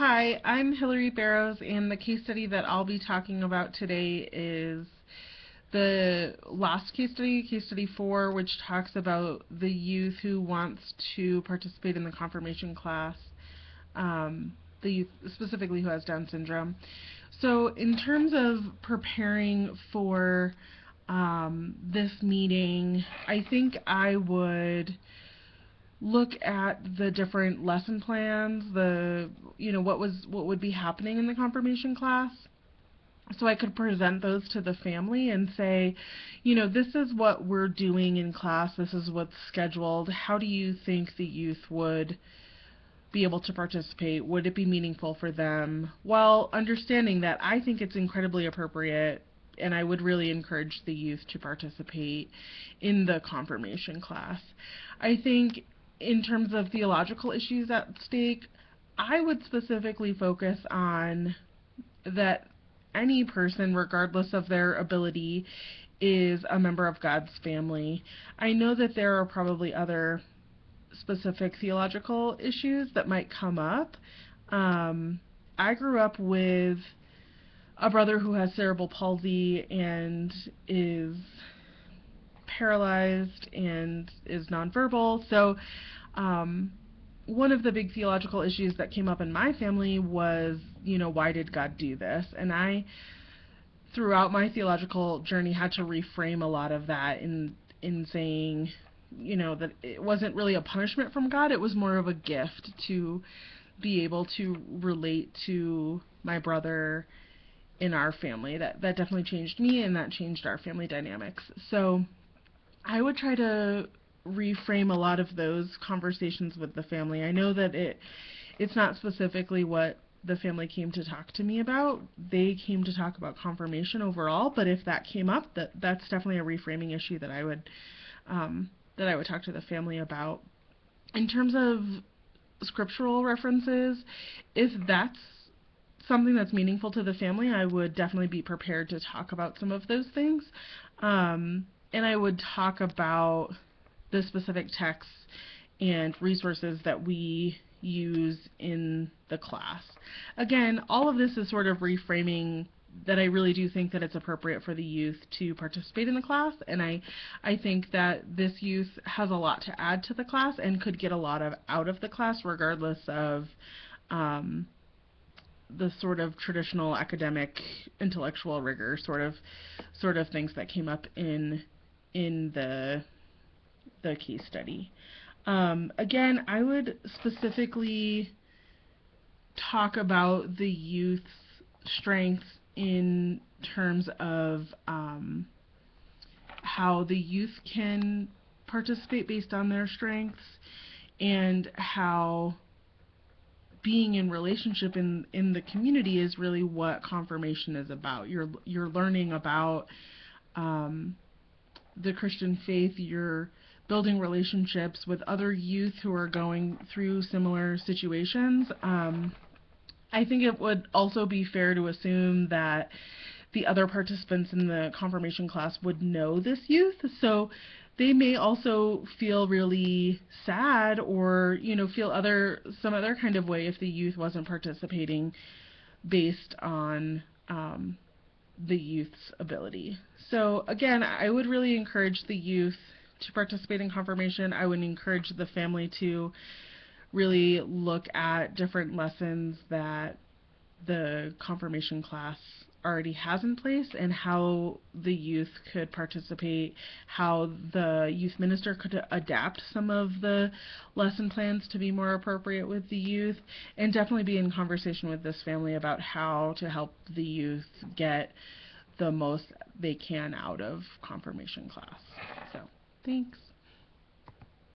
Hi, I'm Hillary Barrows, and the case study that I'll be talking about today is the last case study 4, which talks about the youth who wants to participate in the confirmation class, the youth specifically who has Down syndrome. So in terms of preparing for this meeting, I think I would look at the different lesson plans, what would be happening in the confirmation class, so I could present those to the family and say, this is what we're doing in class, this is what's scheduled. How do you think the youth would be able to participate? Would it be meaningful for them? While understanding that I think it's incredibly appropriate, and I would really encourage the youth to participate in the confirmation class. I think in terms of theological issues at stake, I would specifically focus on that any person, regardless of their ability, is a member of God's family. I know that there are probably other specific theological issues that might come up. I grew up with a brother who has cerebral palsy and is paralyzed and is nonverbal. So one of the big theological issues that came up in my family was, why did God do this? And I, throughout my theological journey, had to reframe a lot of that in saying, that it wasn't really a punishment from God, it was more of a gift to be able to relate to my brother in our family. That definitely changed me, and that changed our family dynamics. So I would try to reframe a lot of those conversations with the family. I know that it's not specifically what the family came to talk to me about. They came to talk about confirmation overall, but if that came up, that's definitely a reframing issue that I would talk to the family about. In terms of scriptural references, if that's something that's meaningful to the family, I would definitely be prepared to talk about some of those things. And I would talk about the specific texts and resources that we use in the class. Again, all of this is sort of reframing that I really do think that it's appropriate for the youth to participate in the class, and I think that this youth has a lot to add to the class and could get a lot out of the class regardless of the sort of traditional academic intellectual rigor sort of things that came up in the case study. Again, I would specifically talk about the youth's strengths in terms of how the youth can participate based on their strengths, and how being in relationship in the community is really what confirmation is about. You're learning about the Christian faith, you're building relationships with other youth who are going through similar situations. I think it would also be fair to assume that the other participants in the confirmation class would know this youth, so they may also feel really sad or feel some other kind of way if the youth wasn't participating based on the youth's ability. So again, I would really encourage the youth to participate in confirmation. I would encourage the family to really look at different lessons that the confirmation class already has in place and how the youth could participate, how the youth minister could adapt some of the lesson plans to be more appropriate with the youth, and definitely be in conversation with this family about how to help the youth get the most they can out of confirmation class. So, thanks.